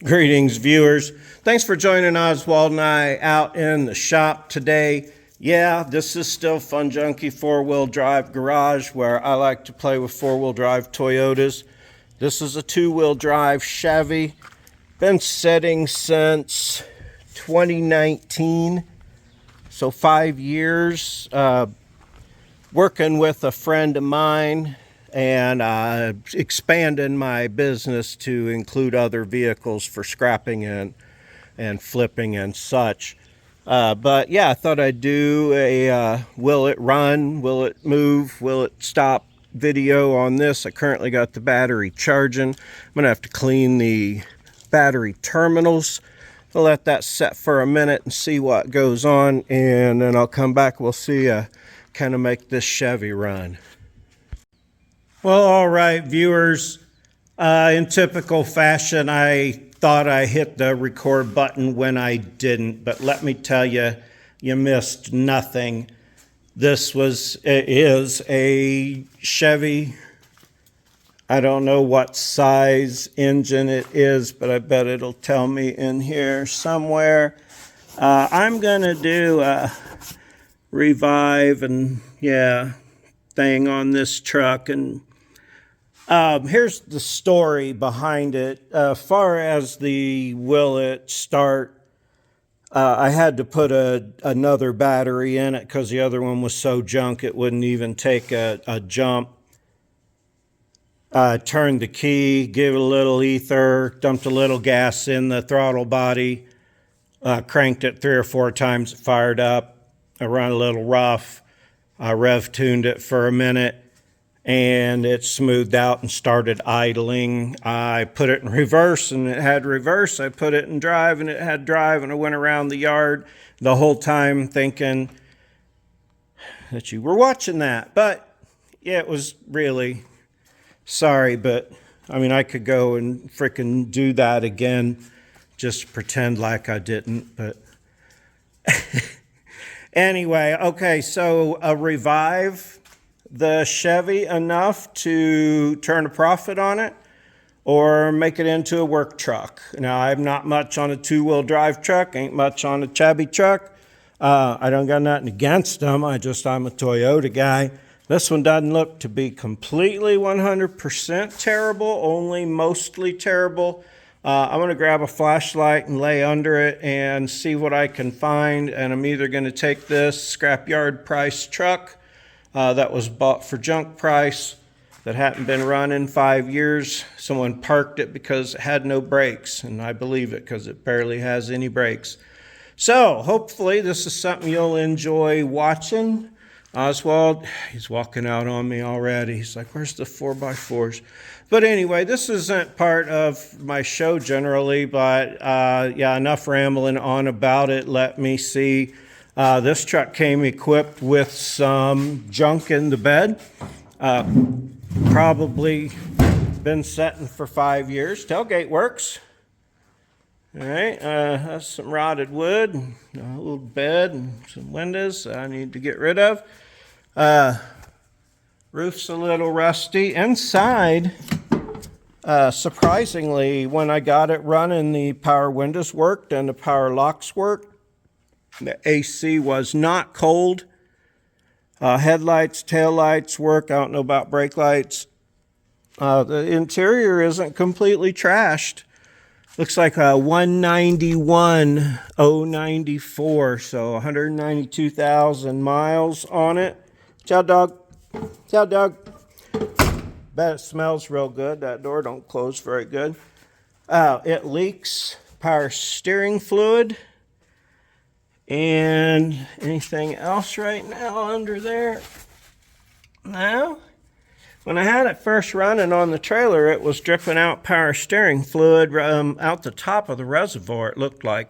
Greetings, viewers. Thanks for joining Oswald and I out in the shop today. Yeah, this is still Funjunkie four-wheel drive garage where I like to play with four-wheel drive Toyotas. This is a two-wheel drive Chevy. Been setting since 2019, so 5 years. Working with a friend of mine and expanding my business to include other vehicles for scrapping and flipping and such. But yeah, I thought I'd do a will it run, will it move, will it stop video on this. I currently got the battery charging. I'm gonna have to clean the battery terminals. I'll let that set for a minute and see what goes on, and then I'll come back. We'll see kind of make this Chevy run. Well, all right, viewers, in typical fashion, I thought I hit the record button when I didn't, but let me tell you, you missed nothing. This is a Chevy. I don't know what size engine it is, but I bet it'll tell me in here somewhere. I'm gonna do a revive and thing on this truck, and here's the story behind it. Far as the will it start, I had to put another battery in it because the other one was so junk it wouldn't even take a jump. Turned the key, gave it a little ether, dumped a little gas in the throttle body, cranked it 3 or 4 times, it fired up. I run a little rough. I rev tuned it for a minute and it smoothed out and started idling. I put it in reverse and it had reverse. I put it in drive and it had drive, and I went around the yard the whole time thinking that you were watching that. But yeah, it was really sorry, but I mean, I could go and frickin' do that again, just pretend like I didn't, but anyway, okay, so a revive the Chevy enough to turn a profit on it or make it into a work truck. Now, I'm not much on a two-wheel drive truck, ain't much on a Chevy truck. I don't got nothing against them. I'm a Toyota guy. This one doesn't look to be completely 100% terrible, only mostly terrible. I'm going to grab a flashlight and lay under it and see what I can find. And I'm either going to take this scrapyard price truck that was bought for junk price, that hadn't been run in 5 years. Someone parked it because it had no brakes, and I believe it because it barely has any brakes. So hopefully this is something you'll enjoy watching. Oswald, he's walking out on me already. He's like, where's the 4x4s? But anyway, this isn't part of my show generally, but yeah, enough rambling on about it. Let me see. This truck came equipped with some junk in the bed. Probably been setting for 5 years. Tailgate works. All right, that's some rotted wood, a little bed, and some windows I need to get rid of. Roof's a little rusty. Inside, surprisingly, when I got it running, the power windows worked and the power locks worked. The AC was not cold. Headlights, taillights work. I don't know about brake lights. The interior isn't completely trashed. Looks like a 191,094, so 192,000 miles on it. Ciao, dog. Ciao, dog. Bet it smells real good. That door don't close very good. It leaks power steering fluid. And anything else right now under there? No. When I had it first running on the trailer, it was dripping out power steering fluid out the top of the reservoir, it looked like.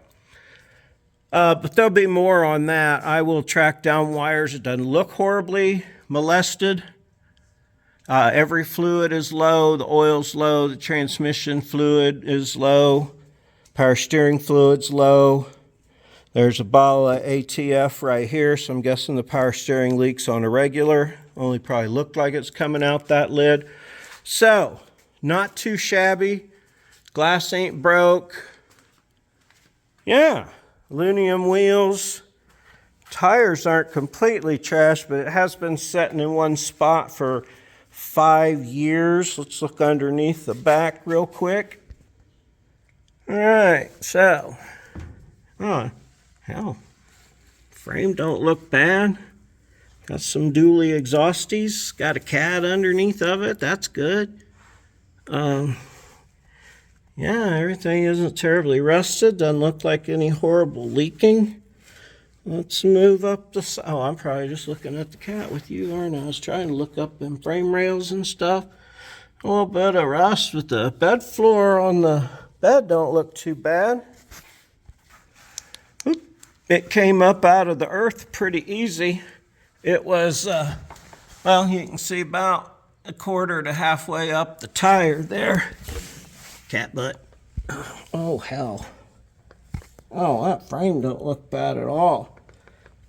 But there'll be more on that. I will track down wires. It doesn't look horribly molested. Every fluid is low. The oil's low. The transmission fluid is low. Power steering fluid's low. There's a bottle of ATF right here, so I'm guessing the power steering leaks on a regular. Only probably looked like it's coming out that lid. So, not too shabby. Glass ain't broke. Yeah, aluminum wheels. Tires aren't completely trashed, but it has been sitting in one spot for 5 years. Let's look underneath the back real quick. All right, so, oh, hell, frame don't look bad. Got some dually exhausties. Got a cat underneath of it. That's good. Yeah, everything isn't terribly rusted. Doesn't look like any horrible leaking. Let's move up the side. Oh, I'm probably just looking at the cat with you, aren't I? I was trying to look up them frame rails and stuff. A little bit of rust, but the bed floor on the bed don't look too bad. Oop. It came up out of the earth pretty easy. It was, well, you can see about a quarter to halfway up the tire there. Cat butt. Oh, hell. Oh, that frame don't look bad at all.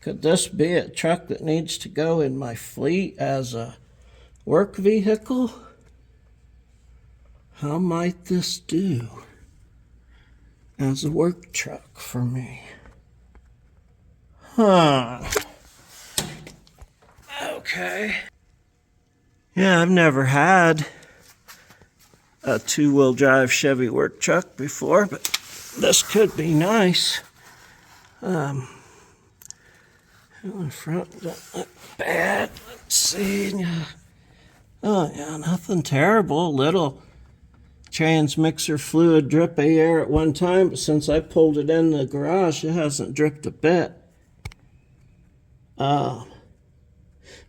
Could this be a truck that needs to go in my fleet as a work vehicle? How might this do as a work truck for me? Huh. Okay. Yeah, I've never had a two-wheel drive Chevy work truck before, but this could be nice. In front don't look bad. Let's see. Oh yeah, nothing terrible. Little transmixer fluid drip of air at one time, but since I pulled it in the garage, it hasn't dripped a bit. Well,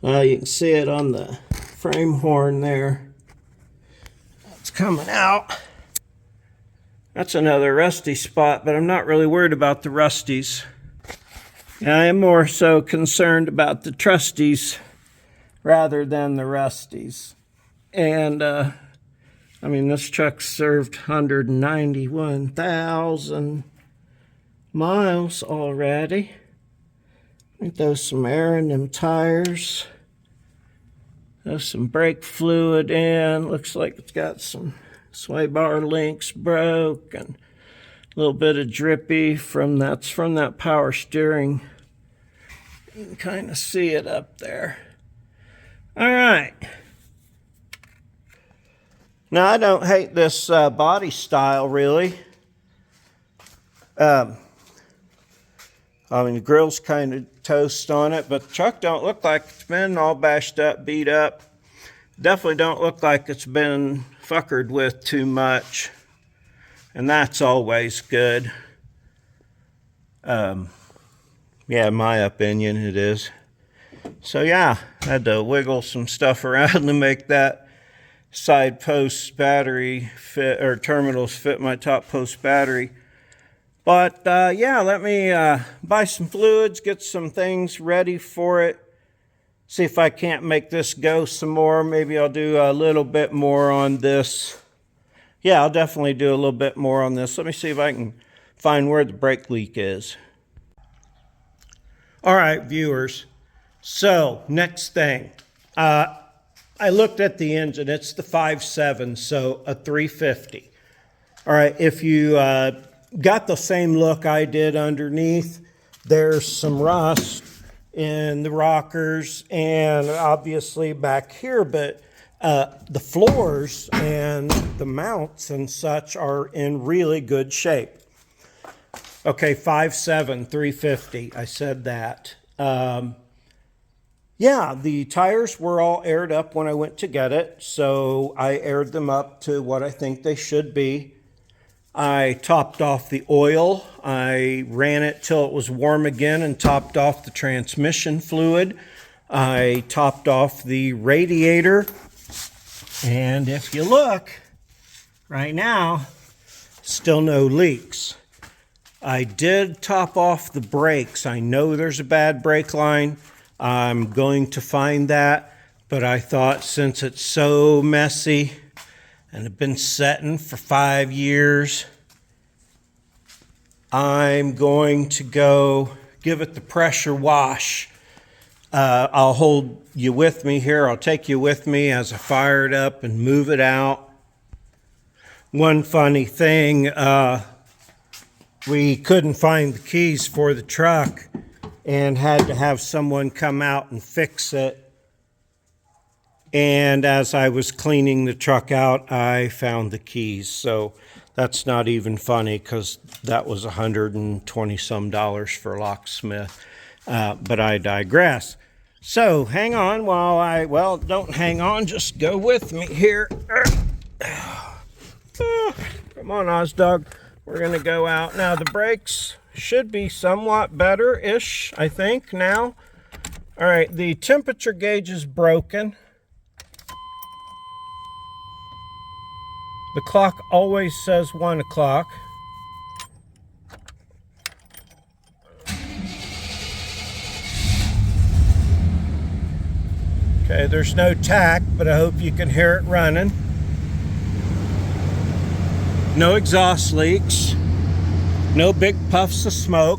you can see it on the frame horn there. It's coming out. That's another rusty spot, but I'm not really worried about the rusties. I am more so concerned about the trusties rather than the rusties. And, I mean, this truck served 191,000 miles already. Let me throw some air in them tires. Throw some brake fluid in. Looks like it's got some sway bar links broke and a little bit of drippy from that power steering. You can kind of see it up there. All right. Now, I don't hate this body style, really. I mean, the grill's kind of toast on it, but the truck don't look like it's been all bashed up, beat up. Definitely don't look like it's been fuckered with too much. And that's always good. Yeah, in my opinion, it is. So yeah, I had to wiggle some stuff around to make that side post battery fit, or terminals fit my top post battery. But yeah, let me buy some fluids, get some things ready for it. See if I can't make this go some more. Maybe I'll do a little bit more on this. Yeah, I'll definitely do a little bit more on this. Let me see if I can find where the brake leak is. All right, viewers. So, next thing. I looked at the engine. It's the 5.7, so a 350. All right, if you got the same look I did underneath, there's some rust in the rockers and obviously back here, but the floors and the mounts and such are in really good shape. Okay, 5.7, 350, I said that. Yeah, the tires were all aired up when I went to get it, so I aired them up to what I think they should be. I topped off the oil. I ran it till it was warm again and topped off the transmission fluid. I topped off the radiator. And if you look, right now, still no leaks. I did top off the brakes. I know there's a bad brake line. I'm going to find that, but I thought since it's so messy and it's been setting for 5 years, I'm going to go give it the pressure wash. I'll hold you with me here. I'll take you with me as I fire it up and move it out. One funny thing, we couldn't find the keys for the truck and had to have someone come out and fix it. And as I was cleaning the truck out, I found the keys. So that's not even funny because that was $120 some for a locksmith. But I digress. So hang on while well, don't hang on, just go with me here. Come on, Ozdog. We're going to go out. Now, the brakes should be somewhat better-ish, I think, now. All right, the temperature gauge is broken. The clock always says 1 o'clock. Okay, there's no tack, but I hope you can hear it running. No exhaust leaks. No big puffs of smoke.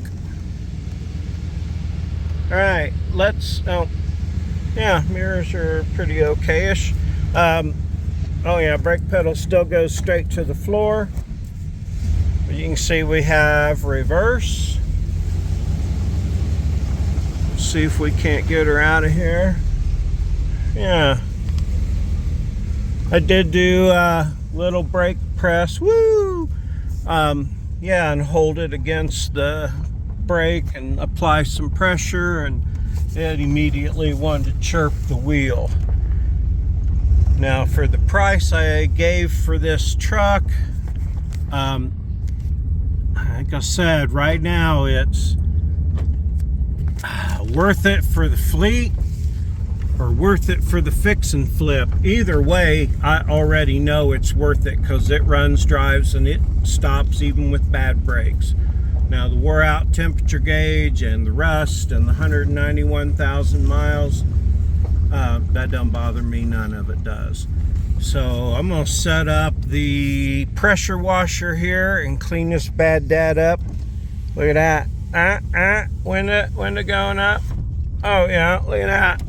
All right, yeah, mirrors are pretty okay-ish. Oh yeah, brake pedal still goes straight to the floor. But you can see we have reverse. See if we can't get her out of here. Yeah. I did do a little brake press. Woo! Yeah, and hold it against the brake and apply some pressure, and it immediately wanted to chirp the wheel. Now, for the price I gave for this truck, like I said, right now it's worth it for the fleet or worth it for the fix and flip. Either way, I already know it's worth it because it runs, drives, and it stops even with bad brakes. Now, the wore out temperature gauge and the rust and the 191,000 miles, that don't bother me, none of it does. So I'm gonna set up the pressure washer here and clean this bad dad up. Look at that. Window going up. Oh yeah, look at that.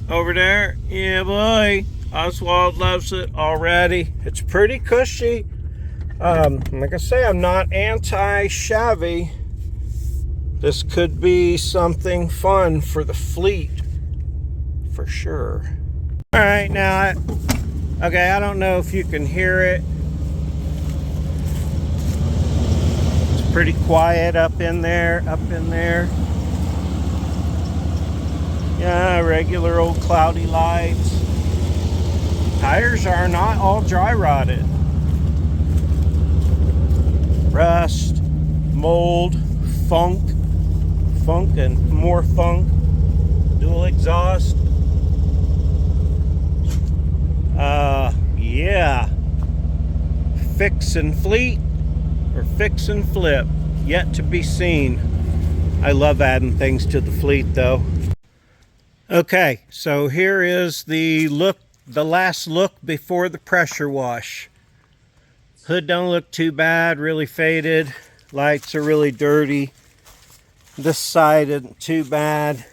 Over there, yeah boy, Oswald loves it already. It's pretty cushy. Like I say, I'm not anti-Chevy. This could be something fun for the fleet, for sure. All right, now, okay, I don't know if you can hear it. It's pretty quiet up in there. Yeah, regular old cloudy lights. Tires are not all dry rotted. Rust, mold, funk, and more funk. Dual exhaust. Yeah. Fix and fleet or fix and flip. Yet to be seen. I love adding things to the fleet though. Okay, so here is the last look before the pressure wash. Hood don't look too bad, really faded. Lights are really dirty. This side isn't too bad.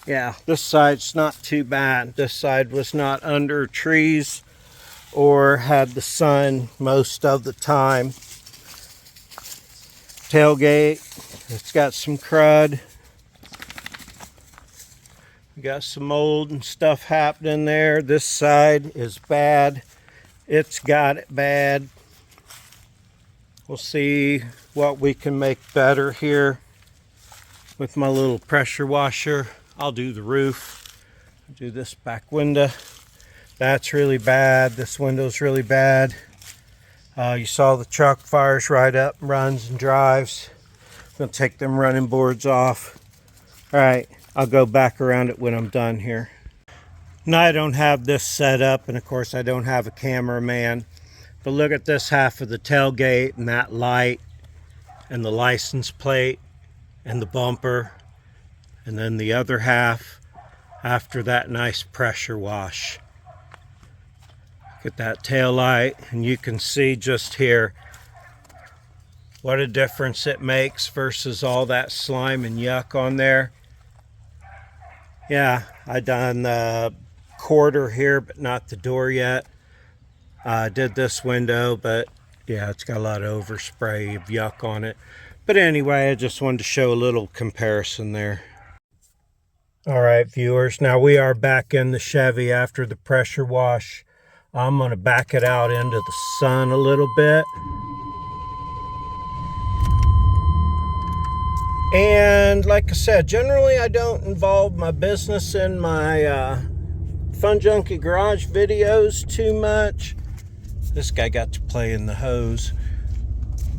Yeah, this side's not too bad. This side was not under trees or had the sun most of the time. Tailgate, it's got some crud. We got some mold and stuff happening there. This side is bad. It's got it bad. We'll see what we can make better here with my little pressure washer. I'll do the roof. I'll do this back window. That's really bad. This window's really bad. You saw the truck fires right up, runs and drives. I'm gonna take them running boards off. All right, I'll go back around it when I'm done here. Now I don't have this set up, and of course I don't have a cameraman, but look at this half of the tailgate and that light and the license plate and the bumper, and then the other half after that nice pressure wash. Look at that tail light, and you can see just here what a difference it makes versus all that slime and yuck on there. Yeah, I done the quarter here, but not the door yet. I did this window, but yeah, it's got a lot of overspray of yuck on it. But anyway, I just wanted to show a little comparison there. All right, viewers, now we are back in the Chevy after the pressure wash. I'm going to back it out into the sun a little bit. And like I said, generally I don't involve my business in my Funjunkie garage videos too much. This guy got to play in the hose.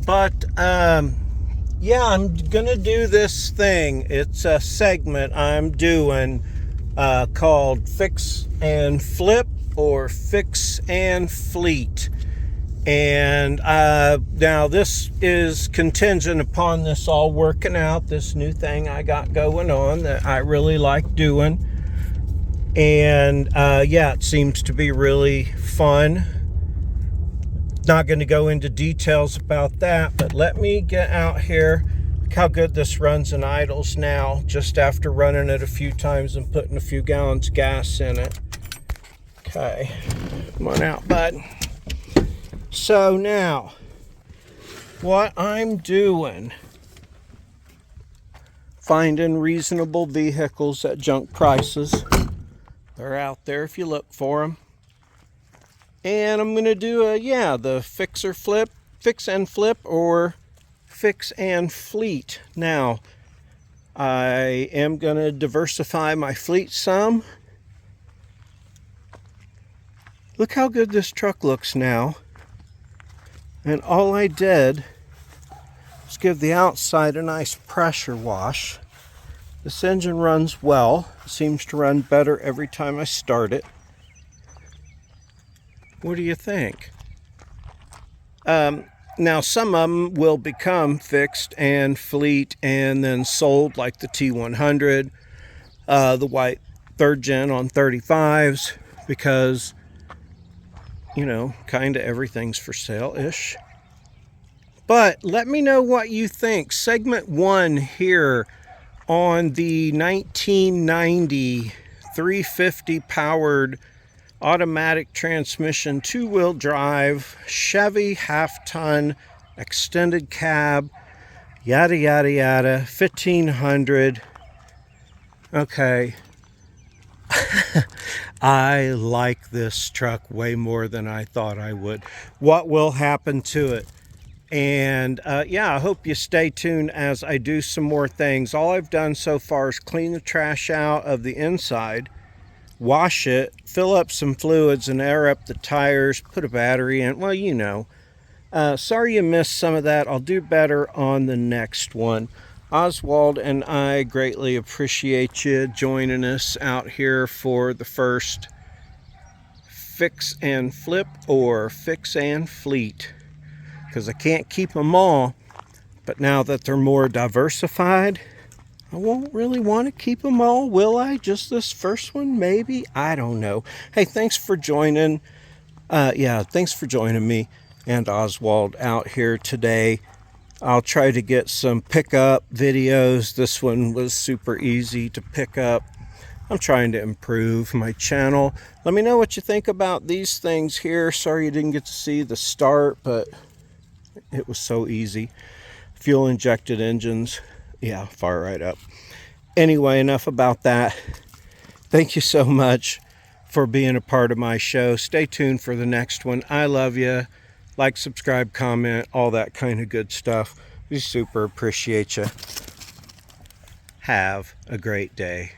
But yeah, I'm gonna do this thing. It's a segment I'm doing called Fix and Flip or Fix and Fleet. And now this is contingent upon this all working out, this new thing I got going on that I really like doing. And yeah, it seems to be really fun. Not going to go into details about that, but let me get out here. Look how good this runs in idles now, just after running it a few times and putting a few gallons of gas in it. Okay, come on out, bud. So now, what I'm doing, finding reasonable vehicles at junk prices. They're out there if you look for them. And I'm going to do the fix and flip or fix and fleet. Now, I am going to diversify my fleet some. Look how good this truck looks now. And all I did was give the outside a nice pressure wash. This engine runs well. It seems to run better every time I start it. What do you think? Now, some of them will become fixed and fleet and then sold, like the T100, the white 3rd gen on 35s, because, you know, kind of everything's for sale-ish. But let me know what you think. Segment 1 here on the 1990 350 powered automatic transmission, 2-wheel drive, Chevy half-ton, extended cab, yada, yada, yada, 1500. Okay. I like this truck way more than I thought I would. What will happen to it? And yeah, I hope you stay tuned as I do some more things. All I've done so far is clean the trash out of the inside, wash it, fill up some fluids and air up the tires, put a battery in. Well, you know. Sorry you missed some of that. I'll do better on the next one. Oswald and I greatly appreciate you joining us out here for the first Fix and Flip or Fix and Fleet, because I can't keep them all. But now that they're more diversified, I won't really want to keep them all, will I? Just this first one, maybe? I don't know. Hey, thanks for joining. Thanks for joining me and Oswald out here today. I'll try to get some pickup videos. This one was super easy to pick up. I'm trying to improve my channel. Let me know what you think about these things here. Sorry you didn't get to see the start, but it was so easy. Fuel injected engines. Yeah, fire right up. Anyway, enough about that. Thank you so much for being a part of my show. Stay tuned for the next one. I love you. Like, subscribe, comment, all that kind of good stuff. We super appreciate you. Have a great day.